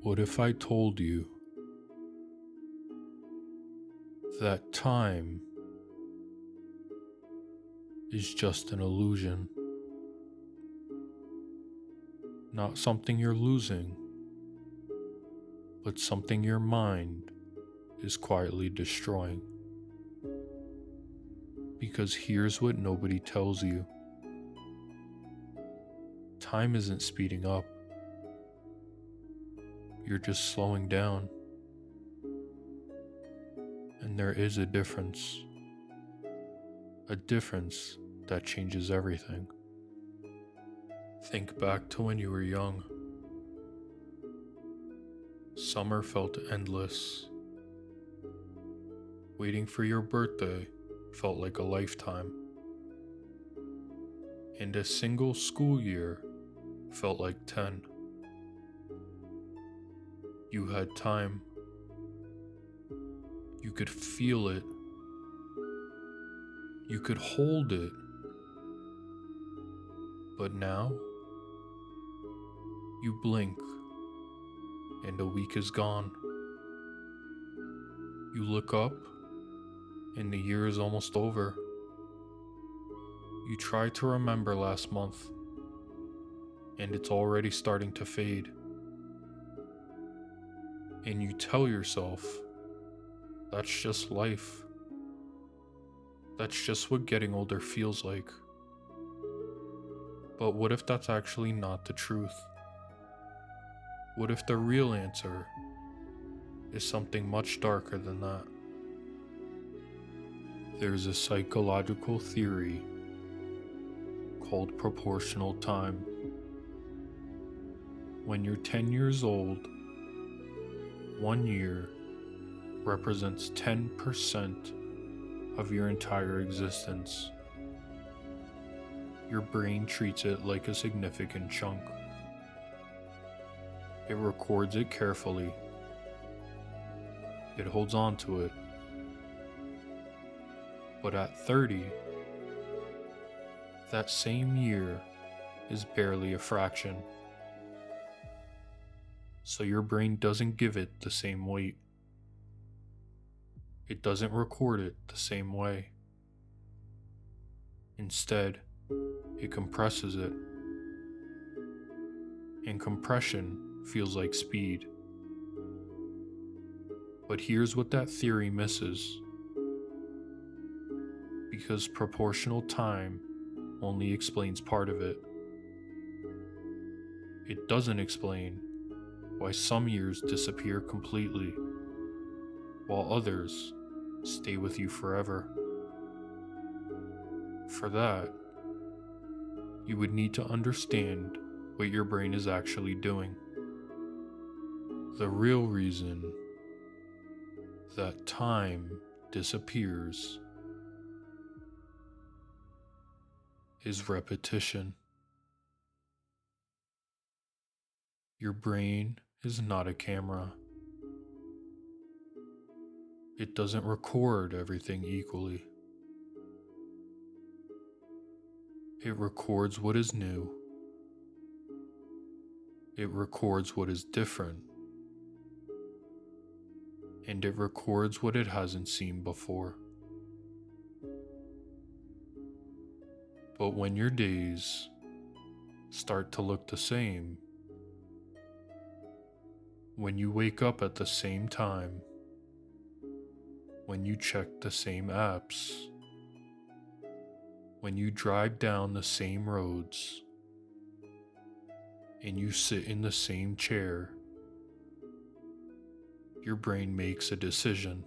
What if I told you that time is just an illusion, not something you're losing, but something your mind is quietly destroying? Because here's what nobody tells you: time isn't speeding up, you're just slowing down. And there is a difference that changes everything. Think back to when you were young. Summer felt endless. Waiting for your birthday felt like a lifetime. And a single school year felt like 10. You had time. You could feel it. You could hold it. But now, you blink, and a week is gone. You look up, and the year is almost over. You try to remember last month, and it's already starting to fade. And you tell yourself, that's just life. That's just what getting older feels like. But what if that's actually not the truth? What if the real answer is something much darker than that? There's a psychological theory called proportional time. When you're 10 years old, 1 year represents 10% of your entire existence. Your brain treats it like a significant chunk. It records it carefully. It holds on to it. But at 30, that same year is barely a fraction. So your brain doesn't give it the same weight. It doesn't record it the same way. Instead, it compresses it. And compression feels like speed. But here's what that theory misses. Because proportional time only explains part of it. It doesn't explain why some years disappear completely, while others stay with you forever. For that, you would need to understand what your brain is actually doing. The real reason that time disappears is repetition. Your brain is not a camera. It doesn't record everything equally. It records what is new. It records what is different. And it records what it hasn't seen before. But when your days start to look the same, when you wake up at the same time, when you check the same apps, when you drive down the same roads, and you sit in the same chair, your brain makes a decision.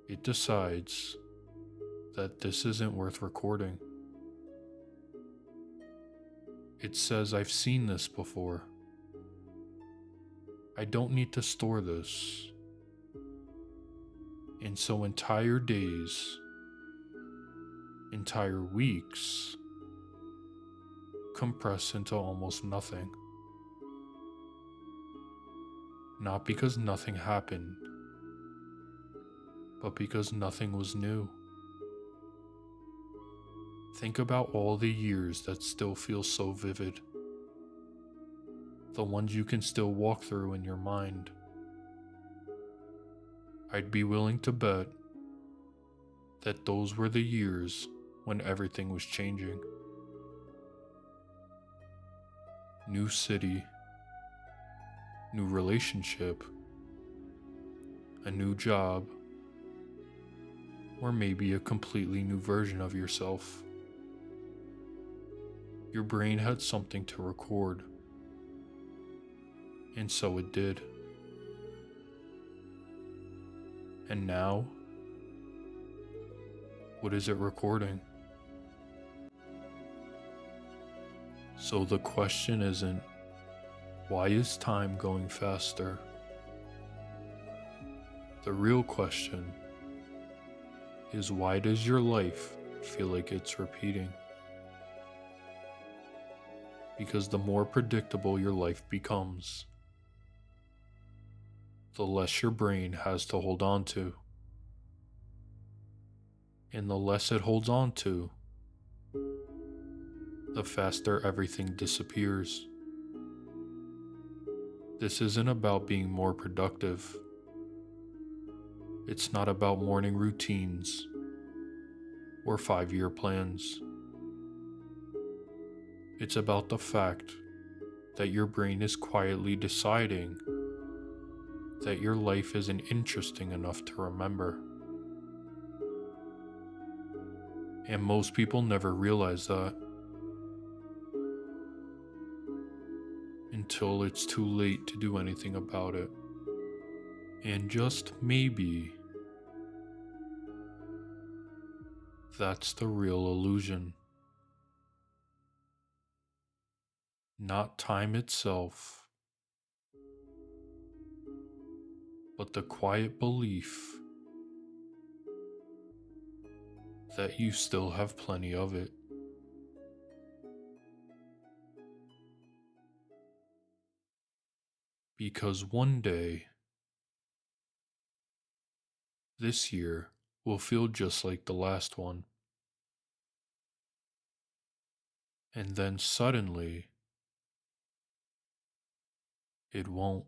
It decides that this isn't worth recording. It says, I've seen this before. I don't need to store this. And so entire days, entire weeks, compress into almost nothing. Not because nothing happened, but because nothing was new. Think about all the years that still feel so vivid. the ones you can still walk through in your mind. I'd be willing to bet that those were the years when everything was changing. New city, new relationship, a new job, or maybe a completely new version of yourself. Your brain had something to record, and so it did. And now, what is it recording? So the question isn't, why is time going faster? The real question is, why does your life feel like it's repeating? Because the more predictable your life becomes, the less your brain has to hold on to. And the less it holds on to, the faster everything disappears. This isn't about being more productive. It's not about morning routines or 5-year plans. It's about the fact that your brain is quietly deciding that your life isn't interesting enough to remember. And most people never realize that until it's too late to do anything about it. And just maybe, that's the real illusion. Not time itself, but the quiet belief that you still have plenty of it. Because one day, this year will feel just like the last one. And then suddenly, it won't.